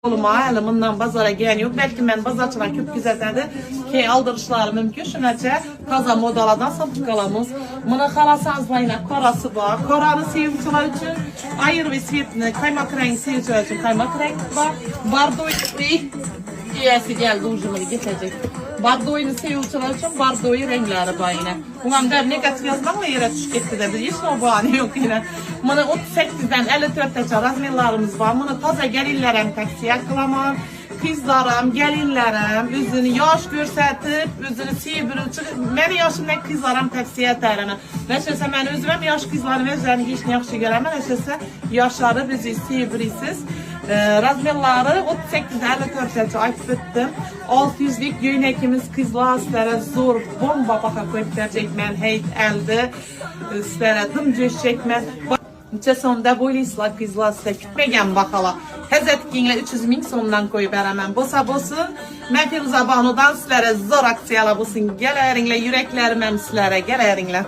Olma, hele bundan bazara gelen yok. Belki ben bazarçılar köp güzeldi ki aldırışları mümkün. Şunca taza modaladan sattık alamız. Bunu xalasanız bayına korası var. Koranı sevimçiler için ayır ve siyetini kaymak rengi sevimçiler için kaymak rengi var. Bardoy iyisi geldi ucunu getirecek. Bardoy'unu sevimçiler için bardoy renkleri var yine. Ulan der negatif yazmakla yere düşük etti de hiç o bahane yok yine. Bunu 38'den 54'e razmerlarımız var. Bunu taza gelinlerem taksiye kılamam. Kızlarım, gelinlerim, üzünü yaş gösterip, üzünü sivri çıkıp, ben yaşımdan kızlarım tavsiye ederim. Neşese ben özümüm yaş kızlarım özlerini hiç ne yaxşı göremem. Neşese yaşları bizi sivrisiz. Razmerları 38-54 ölçü ayıp ettim. 600'lik göynekimiz kızlar sizlere zor bomba baka koyup verecek ben heyt elde. Sizlere dımcı çekmez. Neçə sonda boylaysılar kızlar sizə kütməyən baxala. Həzətkinlə 300 min sondan koyub verəmən. Bosa bosun. Mən Firuza Banudan sizlərə zor aksiyalar bulsun. Gələrinlə, yürekləriməm sizlərə, gələrinlə.